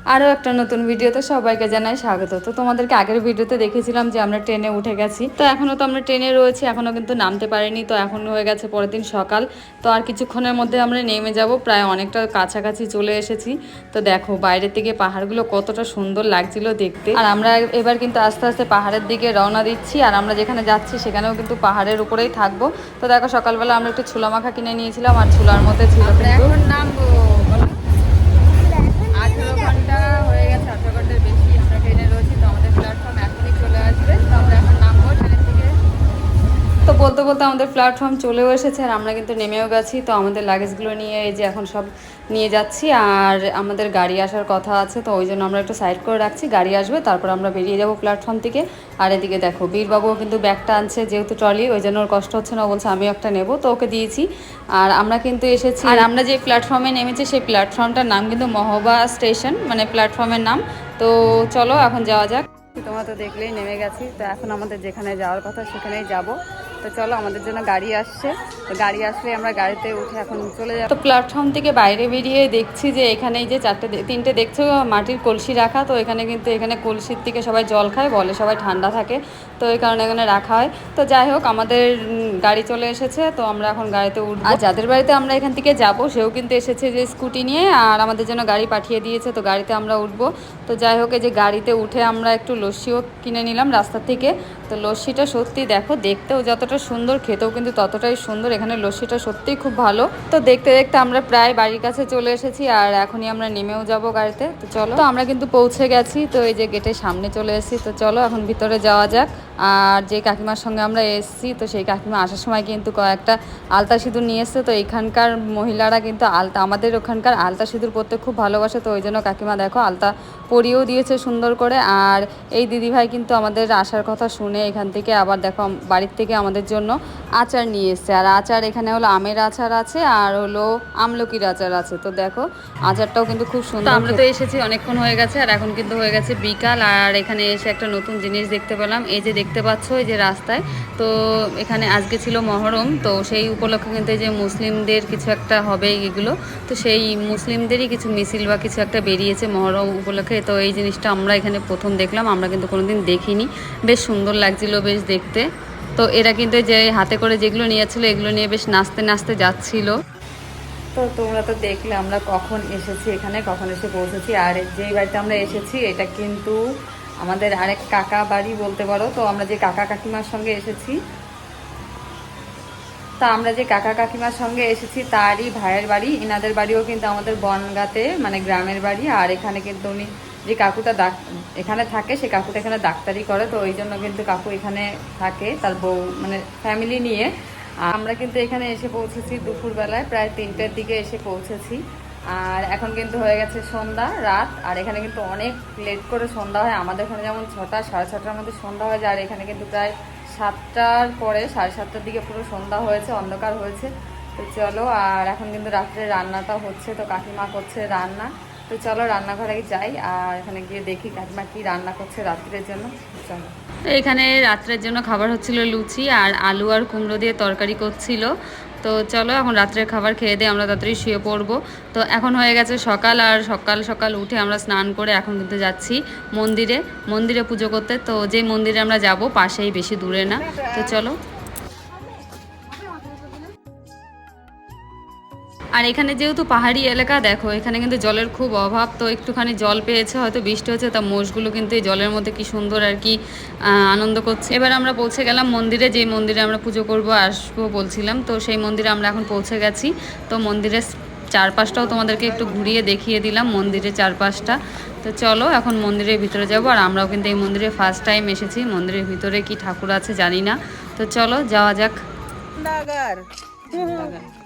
আরও একটা নতুন ভিডিওতে সবাইকে জানাই স্বাগত। তো তোমাদেরকে আগের ভিডিওতে দেখেছিলাম যে আমরা ট্রেনে উঠে গেছি, তো এখনও তো আমরা ট্রেনে রয়েছি, এখনও কিন্তু নামতে পারিনি। তো এখন হয়ে গেছে পরের দিন সকাল, তো আর কিছুক্ষণের মধ্যে আমরা নেমে যাব, প্রায় অনেকটা কাছাকাছি চলে এসেছি। তো দেখো বাইরের থেকে পাহাড়গুলো কতটা সুন্দর লাগছিল দেখতে। আর আমরা এবার কিন্তু আস্তে আস্তে পাহাড়ের দিকে রওনা দিচ্ছি, আর আমরা যেখানে যাচ্ছি সেখানেও কিন্তু পাহাড়ের উপরেই থাকবো। তো দেখো সকালবেলা আমরা একটু ছোলা মাখা কিনে নিয়েছিলাম, আর ছোলার মধ্যে ছিল কিন্তু এখন নামবো 18 ঘন্টা হয়ে গেছে, 18 ঘন্টার বেশি আমরা ট্রেনে রয়েছি। তো আমাদের প্ল্যাটফর্ম এখনই চলে আসবে, তো আমরা এখন নামবো ট্রেনের থেকে। তো বলতে বলতে আমাদের প্ল্যাটফর্ম চলেও এসেছে, আর আমরা কিন্তু নেমেও গেছি। তো আমাদের লাগেজগুলো নিয়ে এই যে এখন সব নিয়ে যাচ্ছি, আর আমাদের গাড়ি আসার কথা আছে, তো ওই জন্য আমরা একটু সাইড করে রাখছি, গাড়ি আসবে তারপর আমরা বেরিয়ে যাব প্ল্যাটফর্ম থেকে। আর এদিকে দেখো বীরবাবুও কিন্তু ব্যাগটা আনছে, যেহেতু ট্রলি, ওই জন্য ওর কষ্ট হচ্ছে না, ও বলছে আমি একটা নেবো, তো ওকে দিয়েছি। আর আমরা কিন্তু এসেছি, আর আমরা যে প্ল্যাটফর্মে নেমেছি সেই প্ল্যাটফর্মটার নাম কিন্তু মহবা স্টেশন, মানে প্ল্যাটফর্মের নাম। তো চলো এখন যাওয়া যাক। তোমরা তো দেখলেই নেমে গেছি, তো এখন আমাদের যেখানে যাওয়ার কথা সেখানেই যাব। তো চলো আমাদের জন্য গাড়ি আসছে, তো গাড়ি আসলে আমরা গাড়িতে উঠে এখন চলে যাব। তো প্ল্যাটফর্ম থেকে বাইরে বেরিয়ে দেখছি যে এখানে এই যে তিনটে দেখছো মাটির কলসি রাখা, তো এখানে কিন্তু এখানে কলসির থেকে সবাই জল খায়, বলে সবাই ঠান্ডা থাকে, তো এই কারণে এখানে রাখা হয়। তো যাই হোক আমাদের গাড়ি চলে এসেছে, তো আমরা এখন গাড়িতে উঠবো। আর যাদের বাড়িতে আমরা এখান থেকে যাব সেও কিন্তু এসেছে যে স্কুটি নিয়ে, আর আমাদের জন্য গাড়ি পাঠিয়ে দিয়েছে, তো গাড়িতে আমরা উঠবো। তো যাই হোক এই যে গাড়িতে উঠে আমরা একটু লস্যিও কিনে নিলাম রাস্তা থেকে। তো লস্যিটা সত্যি দেখো দেখতেও যতটা সুন্দর, খেতেও কিন্তু ততটাই সুন্দর, এখানে লস্যিটা সত্যিই খুব ভালো। তো দেখতে দেখতে আমরা প্রায় বাড়ির কাছে চলে এসেছি, আর এখনই আমরা নেমেও যাব গাড়িতে। তো চলো, তো আমরা কিন্তু পৌঁছে গেছি, তো এই যে গেটের সামনে চলে এসেছি। তো চলো এখন ভিতরে যাওয়া যাক। আর যে কাকিমার সঙ্গে আমরা এসেছি, তো সেই কাকিমা আসার সময় কিন্তু কয়েকটা আলতা সিঁদুর নিয়ে এসছে। তো এখানকার মহিলারা কিন্তু আলতা, আমাদের ওখানকার আলতা সিঁদুর পরতে খুব ভালোবাসে, তো ওই জন্য কাকিমা দেখো আলতা পরিয়েও দিয়েছে সুন্দর করে। আর এই দিদিভাই কিন্তু আমাদের আসার কথা শুনে এখান থেকে আবার দেখো বাড়ির থেকে আমাদের জন্য আচার নিয়ে এসছে। আর আচার এখানে হলো আমের আচার আছে, আর হলো আমলকির আচার আছে। তো দেখো আচারটাও কিন্তু খুব সুন্দর। আমরা তো এসেছি অনেকক্ষণ হয়ে গেছে, আর এখন কিন্তু হয়ে গেছে বিকাল। আর এখানে এসে একটা নতুন জিনিস দেখতে পেলাম, এই যে দেখতে পাচ্ছ এই যে রাস্তায়, তো এখানে আজকে ছিল মহরম, তো সেই উপলক্ষে কিন্তু এই যে মুসলিমদের কিছু একটা হবে এগুলো, তো সেই মুসলিমদেরই কিছু মিছিল বা কিছু একটা বেরিয়েছে মহরম উপলক্ষে। তো এই জিনিসটা আমরা এখানে প্রথম দেখলাম, আমরা কিন্তু কোনোদিন দেখিনি, বেশ সুন্দর লাগছিল বেশ দেখতে। তো এরা কিন্তু যে হাতে করে যেগুলো নিয়েছিল এগুলো নিয়ে বেশ নাচতে নাচতে যাচ্ছিল। তো তোমরা তো দেখলে আমরা কখন এসেছি এখানে, কখন এসে পৌঁছেছি। আর যেই বাড়িতে আমরা এসেছি এটা কিন্তু আমাদের আরেক কাকা বাড়ি বলতে পারো। তো আমরা যে কাকা কাকিমার সঙ্গে এসেছি, তা আমরা যে কাকা কাকিমার সঙ্গে এসেছি তারই ভাইয়ের বাড়ি, ইনাদের বাড়িও কিন্তু আমাদের বনগাঁতে, মানে গ্রামের বাড়ি। আর এখানে কিন্তু উনি যে কাকুটা এখানে থাকে, সে কাকুটা এখানে ডাক্তারি করে, তো ওই জন্য কিন্তু কাকু এখানে থাকে তার বউ, মানে ফ্যামিলি নিয়ে। আমরা কিন্তু এখানে এসে পৌঁছেছি দুপুরবেলায়, প্রায় 3টের দিকে এসে পৌঁছেছি। আর এখন কিন্তু হয়ে গেছে সন্ধ্যা, রাত। আর এখানে কিন্তু অনেক লেট করে সন্ধ্যা হয়, আমাদের এখানে যেমন 6টা 6:30টার মধ্যে সন্ধ্যা হয়ে যায়, আর এখানে কিন্তু প্রায় 7টার পরে 7:30টার দিকে পুরো সন্ধ্যা হয়েছে, অন্ধকার হয়েছে। তো চলো, আর এখন কিন্তু রাত্রে রান্নাটা হচ্ছে, তো কাকিমা করছে রান্না। তো চলো রান্নাঘরে যাই, আর এখানে গিয়ে দেখি কাকিমা কি রান্না করছে রাত্রের জন্য। চলো, এখানে রাত্রের জন্য খাবার হচ্ছিল লুচি, আর আলু আর কুমড়ো দিয়ে তরকারি করছিল। তো চলো এখন রাত্রের খাবার খেয়ে দিয়ে আমরা তাড়াতাড়ি শুয়ে পড়বো। তো এখন হয়ে গেছে সকাল, আর সকাল সকাল উঠে আমরা স্নান করে এখন কিন্তু যাচ্ছি মন্দিরে, মন্দিরে পুজো করতে। তো যে মন্দিরে আমরা যাব পাশেই, বেশি দূরে না। তো চলো। আর এখানে যেহেতু পাহাড়ি এলাকা, দেখো এখানে কিন্তু জলের খুব অভাব, তো একটুখানি জল পেয়েছে, হয়তো বৃষ্টি হচ্ছে, তা মোষগুলো কিন্তু এই জলের মধ্যে কি সুন্দর আর কি আনন্দ করছে। এবার আমরা পৌঁছে গেলাম মন্দিরে, যেই মন্দিরে আমরা পুজো করব আসবো বলছিলাম, তো সেই মন্দিরে আমরা এখন পৌঁছে গেছি। তো মন্দিরের চারপাশটাও তোমাদেরকে একটু ঘুরিয়ে দেখিয়ে দিলাম, মন্দিরের চারপাশটা। তো চলো এখন মন্দিরের ভিতরে যাবো। আর আমরাও কিন্তু এই মন্দিরে ফার্স্ট টাইম এসেছি, মন্দিরের ভিতরে কি ঠাকুর আছে জানি না, তো চলো যাওয়া যাক।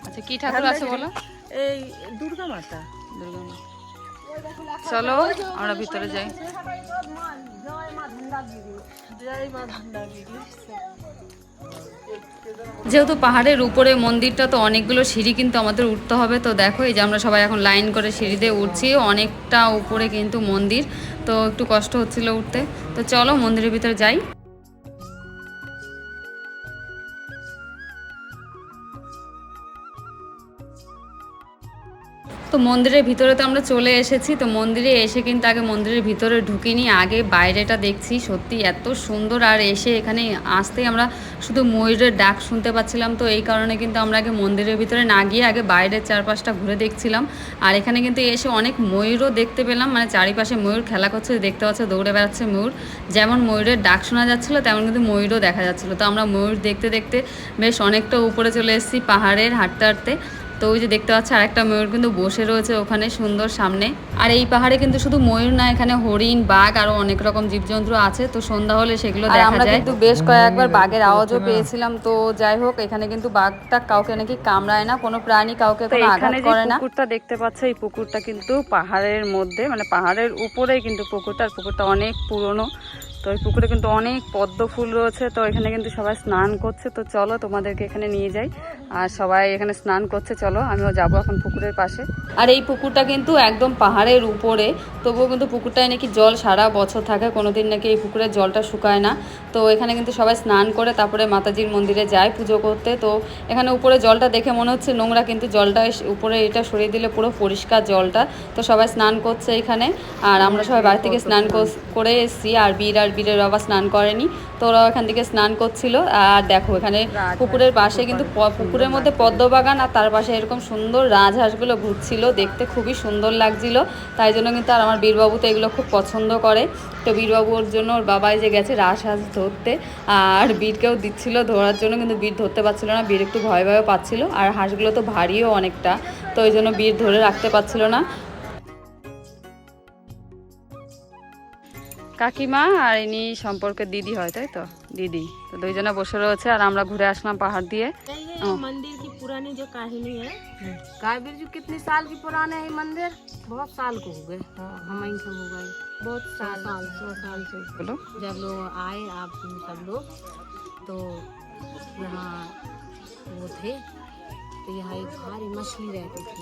আচ্ছা কি ঠাকুর আছে বলো? এই দুর্গা মাতা। দুর্গা মা। চলো আমরা ভিতরে যাই। যেহেতু পাহাড়ের উপরে মন্দিরটা, তো অনেকগুলো সিঁড়ি কিন্তু আমাদের উঠতে হবে। তো দেখো এই যে আমরা সবাই এখন লাইন করে সিঁড়িতে উঠছি, অনেকটা উপরে কিন্তু মন্দির, তো একটু কষ্ট হচ্ছিল উঠতে। তো চলো মন্দিরের ভিতরে যাই। তো তো মন্দিরের ভিতরে তো আমরা চলে এসেছি। তো মন্দিরে এসে কিন্তু আগে মন্দিরের ভিতরে ঢুকিনি, আগে বাইরেটা দেখছি, সত্যি এত সুন্দর। আর এসে এখানে আসতেই আমরা শুধু ময়ূরের ডাক শুনতে পাচ্ছিলাম। তো এই কারণে কিন্তু আমরা আগে মন্দিরের ভিতরে না গিয়ে আগে বাইরের চারপাশটা ঘুরে দেখছিলাম। আর এখানে কিন্তু এসে অনেক ময়ূরও দেখতে পেলাম, মানে চারিপাশে ময়ূর খেলা করছে, দেখতে পাচ্ছে দৌড়ে বেড়াচ্ছে ময়ূর। যেমন ময়ূরের ডাক শোনা যাচ্ছিলো তেমন কিন্তু ময়ূরও দেখা যাচ্ছিলো। তো আমরা ময়ূর দেখতে দেখতে বেশ অনেকটা উপরে চলে এসেছি পাহাড়ের হাঁটতে হাঁটতে। তো ওই যে দেখতে পাচ্ছি আরেকটা ময়ূর কিন্তু বসে রয়েছে ওখানে সুন্দর সামনে। আর এই পাহাড়ে কিন্তু শুধু ময়ূর না, এখানে হরিণ, বাঘ আরো অনেক রকম জীবজন্তু আছে। তো সন্ধ্যা হলে সেগুলো দেখা যায়। আমরা কিন্তু বেশ কয়েকবার বাঘের আওয়াজও পেয়েছিলাম। তো যাই হোক, এখানে কিন্তু বাঘটা কাউকে নাকি কামড়ায় না, কোনো প্রাণী কাউকে কোনো আঘাত করে না। পুকুরটা দেখতে পাচ্ছ, এই পুকুরটা কিন্তু পাহাড়ের মধ্যে, মানে পাহাড়ের উপরেই কিন্তু পুকুরটা। আর পুকুরটা অনেক পুরনো। তো এই পুকুরে কিন্তু অনেক পদ্ম ফুল রয়েছে। তো এখানে কিন্তু সবাই স্নান করছে। তো চলো তোমাদেরকে এখানে নিয়ে যাই। আর সবাই এখানে স্নান করছে, চলো আমিও যাবো এখন পুকুরের পাশে। আর এই পুকুরটা কিন্তু একদম পাহাড়ের উপরে, তবুও কিন্তু পুকুরটায় নাকি জল সারা বছর থাকে, কোনোদিন নাকি এই পুকুরের জলটা শুকায় না। তো এখানে কিন্তু সবাই স্নান করে তারপরে মাতাজির মন্দিরে যায় পুজো করতে। তো এখানে উপরে জলটা দেখে মনে হচ্ছে নোংরা, কিন্তু জলটা উপরে এটা সরিয়ে দিলে পুরো পরিষ্কার জলটা। তো সবাই স্নান করছে এখানে। আর আমরা সবাই বাড়ি থেকে স্নান করে এসেছি। আর বীরের বাবা স্নান করেনি, তো ওরাও এখান থেকে স্নান করছিল। আর দেখো এখানে পুকুরের পাশে কিন্তু পুকুরের মধ্যে পদ্মবাগান, আর তার পাশে এরকম সুন্দর রাজহাঁসগুলো ঘুরছিল, দেখতে খুবই সুন্দর লাগছিল। তাই জন্য কিন্তু আর আমার বীরবাবু তো এগুলো খুব পছন্দ করে। তো বীরবাবুর জন্য ওর বাবাই যে গেছে রাজহাঁস ধরতে, আর বীরকেও দিচ্ছিল ধরার জন্য, কিন্তু বীর ধরতে পারছিল না, বীর একটু ভয় পাচ্ছিল। আর হাঁসগুলো তো ভারীও অনেকটা, তো ওই জন্য বীর ধরে রাখতে পারছিল না। কাকিমা আর ইনি সম্পর্কে দিদি হয়, তাই তো? দিদি তো দুইজনে বসে রয়েছে। আর আমরা ঘুরে আসলাম পাহাড় দিয়ে। मंदिर की पुरानी जो कहानी है, काबिर जी कितने साल की पुराने है मंदिर? बहुत साल को हो गए। हम ही सब हो गए बहुत 100 साल से। बोलो। जब लोग आए आप सब लोग, तो यहाँ वो थे, तो यहाँ एक भारी मछली रहती थी,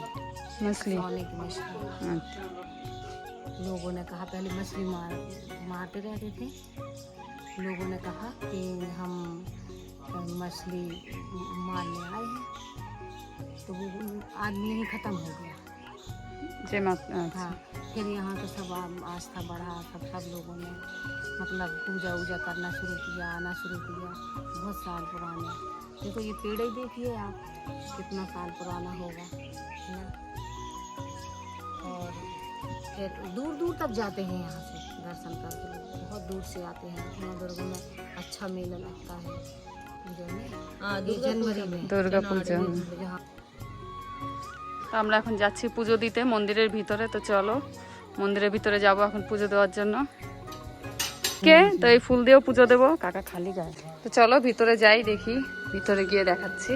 मछली। सोने की मछली। लोगों ने कहा, पहले मछली मारते रहते थे। लोगों ने कहा कि हम मछली मारने आए हैं, तो वो आदमी ही खत्म हो गया। हाँ, फिर यहाँ का सब आस्था बढ़ा, सब लोगों ने मतलब पूजा वूजा करना शुरू किया, आना शुरू किया। बहुत साल पुराने, देखो ये पेड़ ही देखिए आप, कितना साल पुराना होगा, है ना। और फिर दूर दूर तक जाते हैं यहाँ से दर्शन करके, बहुत दूर से आते हैं। माँ दुर्गा में अच्छा मेला लगता है, जनवरी में दुर्गा पूजा। তো আমরা এখন যাচ্ছি পুজো দিতে মন্দিরের ভিতরে। তো চলো মন্দিরের ভিতরে যাব এখন পুজো দেওয়ার জন্য। কে তো এই ফুল দিয়েও পুজো দেবো, কাকা খালি গায়ে। তো চলো ভিতরে যাই, দেখি ভিতরে গিয়ে দেখাচ্ছি।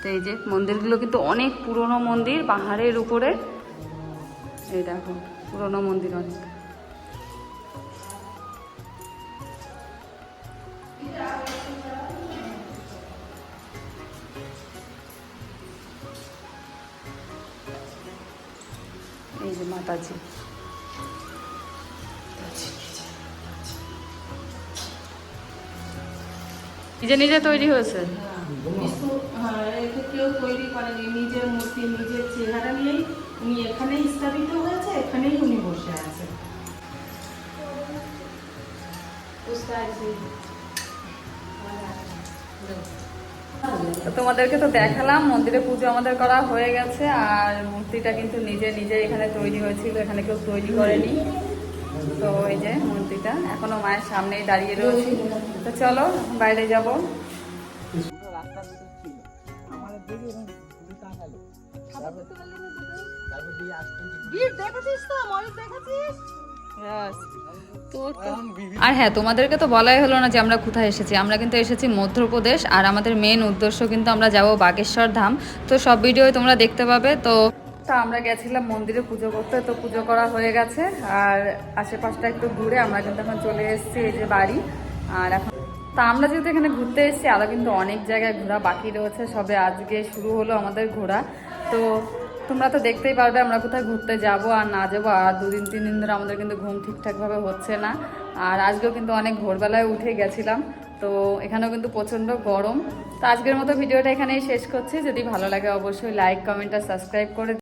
তো এই যে মন্দিরগুলো কিন্তু অনেক পুরনো মন্দির, পাহাড়ের উপরে। এই দেখো পুরনো মন্দির অনেক। এই যে মাতাজি, নিজে নিজে তৈরি হয়েছে। কেউ তৈরি করেনি, নিজের মূর্তি নিজের চেহারা নিয়েই উনি এখানেই স্থাপিত হয়েছে, এখানেই উনি বসে আছেন। তো তোমাদেরকে তো দেখালাম মন্দিরে পুজো আমাদের করা হয়ে গেছে। আর মূর্তিটা কিন্তু নিজে নিজে এখানে তৈরি হয়েছিল, এখানে কেউ তৈরি করেনি। তো এই যে মূর্তিটা এখনো মায়ের সামনেই দাঁড়িয়ে রয়েছে। তো চলো বাইরে যাব। আর হ্যাঁ, তোমাদেরকে তো বলাই হলো না যে আমরা কোথায় এসেছি। আমরা কিন্তু এসেছি মধ্যপ্রদেশ, আর আমাদের মেন উদ্দেশ্য কিন্তু আমরা যাব বাগেশ্বর ধাম। তো সব ভিডিও তোমরা দেখতে পাবে। তো আমরা গেছিলাম মন্দিরে পুজো করতে, তো পুজো করা হয়ে গেছে। আর আশেপাশটা একটু ঘুরে আমরা কিন্তু এখন চলে এসেছি এই যে বাড়ি। আর এখন তা আমরা যেহেতু এখানে ঘুরতে এসেছি, আরও কিন্তু অনেক জায়গায় ঘোরা বাকি রয়েছে, সবে আজকে শুরু হলো আমাদের ঘোরা। তো তোমরা তো দেখতেই পারবে আমরা কোথায় ঘুরতে যাব আর না যাবো। আর 2-3 দিন ধরে আমাদের কিন্তু ঘুম ঠিকঠাকভাবে হচ্ছে না। আর আজকেও কিন্তু অনেক ভোরবেলায় উঠে গেছিলাম। তো এখানেও কিন্তু প্রচণ্ড গরম। তো আজকের মতো ভিডিওটা এখানেই শেষ করছি। যদি ভালো লাগে অবশ্যই লাইক, কমেন্ট আর সাবস্ক্রাইব করে